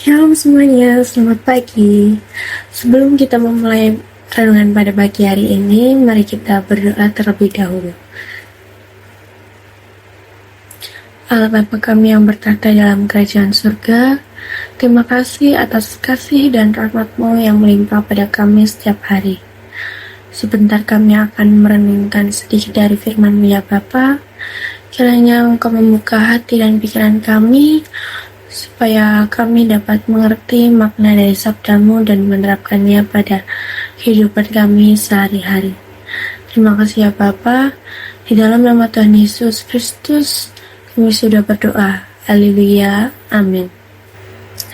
Shalom semuanya, selamat pagi. Sebelum kita memulai renungan pada pagi hari ini, mari kita berdoa terlebih dahulu. Allah Bapa kami yang bertata dalam kerajaan surga, terima kasih atas kasih dan rahmat-Mu yang melimpah pada kami setiap hari. Sebentar kami akan merenungkan sedikit dari firman-Mu ya Bapa. Kiranya Engkau membuka hati dan pikiran kami, supaya kami dapat mengerti makna dari sabda-Mu dan menerapkannya pada kehidupan kami sehari-hari. Terima kasih ya Bapa. Di dalam nama Tuhan Yesus Kristus, kami sudah berdoa. Haleluya. Amin.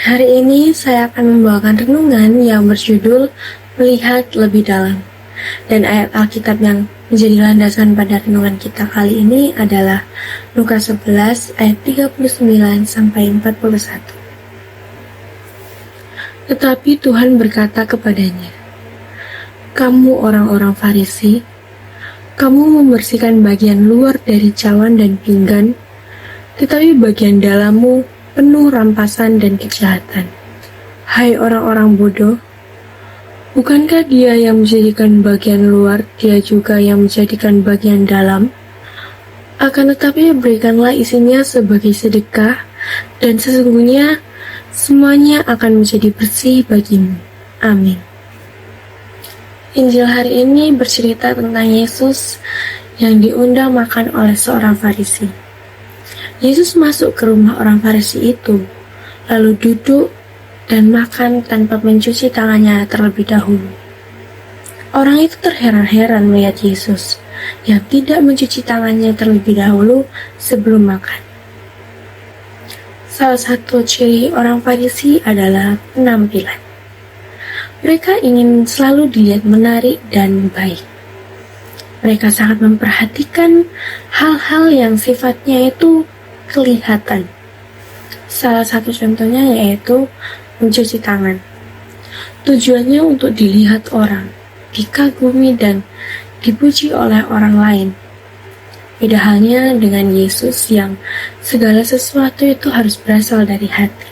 Hari ini saya akan membawakan renungan yang berjudul Melihat Lebih Dalam. Dan ayat Alkitab yang menjadi landasan pada renungan kita kali ini adalah Lukas 11 ayat 39 sampai 41. Tetapi Tuhan berkata kepadanya, "Kamu orang-orang Farisi, kamu membersihkan bagian luar dari cawan dan pinggan, tetapi bagian dalammu penuh rampasan dan kejahatan. Hai orang-orang bodoh, bukankah Dia yang menjadikan bagian luar, Dia juga yang menjadikan bagian dalam? Akan tetapi berikanlah isinya sebagai sedekah, dan sesungguhnya semuanya akan menjadi bersih bagimu." Amin. Injil hari ini bercerita tentang Yesus yang diundang makan oleh seorang Farisi. Yesus masuk ke rumah orang Farisi itu, lalu duduk dan makan tanpa mencuci tangannya terlebih dahulu. Orang itu terheran-heran melihat Yesus yang tidak mencuci tangannya terlebih dahulu sebelum makan. Salah satu ciri orang Farisi adalah penampilan. Mereka ingin selalu dilihat menarik dan baik. Mereka sangat memperhatikan hal-hal yang sifatnya itu kelihatan. Salah satu contohnya yaitu mencuci tangan. Tujuannya untuk dilihat orang, dikagumi dan dipuji oleh orang lain. Beda halnya dengan Yesus yang segala sesuatu itu harus berasal dari hati.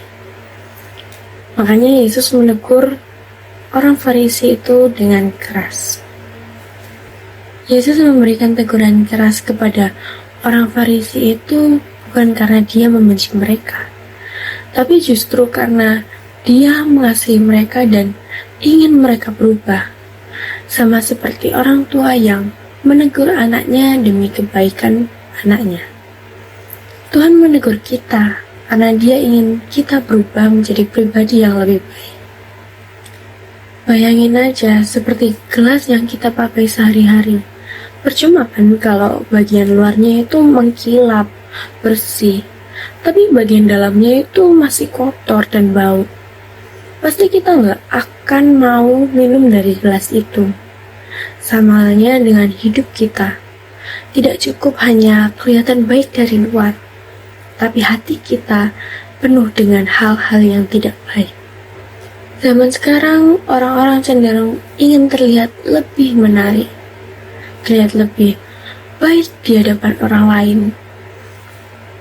Makanya Yesus menegur orang Farisi itu dengan keras. Yesus memberikan teguran keras kepada orang Farisi itu bukan karena Dia membenci mereka, tapi justru karena Dia mengasihi mereka dan ingin mereka berubah, sama seperti orang tua yang menegur anaknya demi kebaikan anaknya. Tuhan menegur kita karena Dia ingin kita berubah menjadi pribadi yang lebih baik. Bayangin aja seperti gelas yang kita pakai sehari-hari. Percuma kan kalau bagian luarnya itu mengkilap, bersih, tapi bagian dalamnya itu masih kotor dan bau. Pasti kita nggak akan mau minum dari gelas itu. Sama halnya dengan hidup kita. Tidak cukup hanya kelihatan baik dari luar, tapi hati kita penuh dengan hal-hal yang tidak baik. Zaman sekarang orang-orang cenderung ingin terlihat lebih menarik, terlihat lebih baik di hadapan orang lain.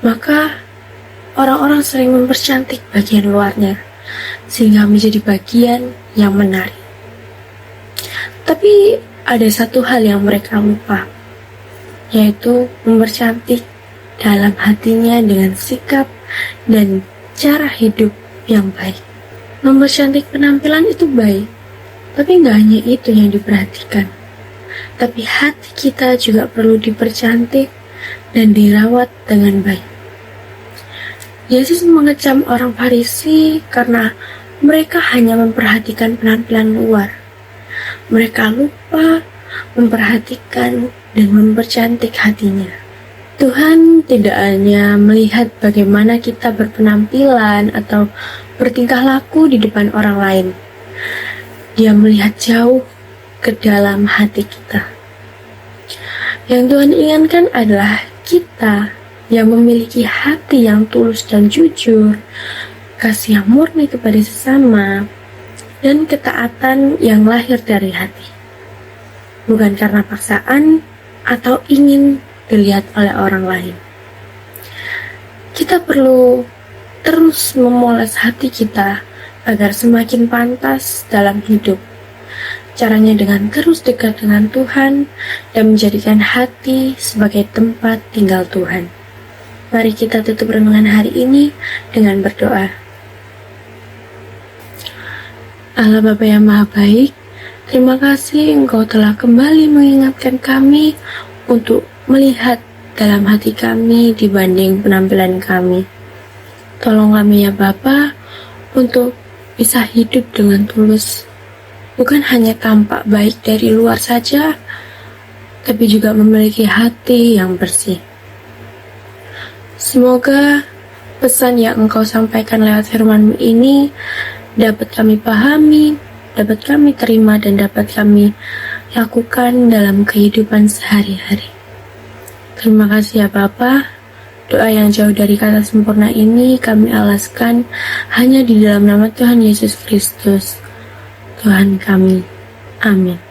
Maka orang-orang sering mempercantik bagian luarnya, sehingga menjadi bagian yang menarik. Tapi ada satu hal yang mereka lupa, yaitu mempercantik dalam hatinya dengan sikap dan cara hidup yang baik. Mempercantik penampilan itu baik, tapi nggak hanya itu yang diperhatikan. Tapi hati kita juga perlu dipercantik dan dirawat dengan baik. Yesus mengecam orang Farisi karena mereka hanya memperhatikan penampilan luar. Mereka lupa memperhatikan dan mempercantik hatinya. Tuhan tidak hanya melihat bagaimana kita berpenampilan atau bertingkah laku di depan orang lain. Dia melihat jauh ke dalam hati kita. Yang Tuhan inginkan adalah kita yang memiliki hati yang tulus dan jujur, kasih yang murni kepada sesama, dan ketaatan yang lahir dari hati. Bukan karena paksaan atau ingin dilihat oleh orang lain. Kita perlu terus memoles hati kita agar semakin pantas dalam hidup. Caranya dengan terus dekat dengan Tuhan dan menjadikan hati sebagai tempat tinggal Tuhan. Mari kita tutup renungan hari ini dengan berdoa. Allah Bapa yang Maha Baik, terima kasih Engkau telah kembali mengingatkan kami untuk melihat dalam hati kami dibanding penampilan kami. Tolong kami ya Bapa untuk bisa hidup dengan tulus. Bukan hanya tampak baik dari luar saja, tapi juga memiliki hati yang bersih. Semoga pesan yang Engkau sampaikan lewat firman-Mu ini dapat kami pahami, dapat kami terima, dan dapat kami lakukan dalam kehidupan sehari-hari. Terima kasih ya Bapa. Doa yang jauh dari kata sempurna ini kami alaskan hanya di dalam nama Tuhan Yesus Kristus, Tuhan kami. Amin.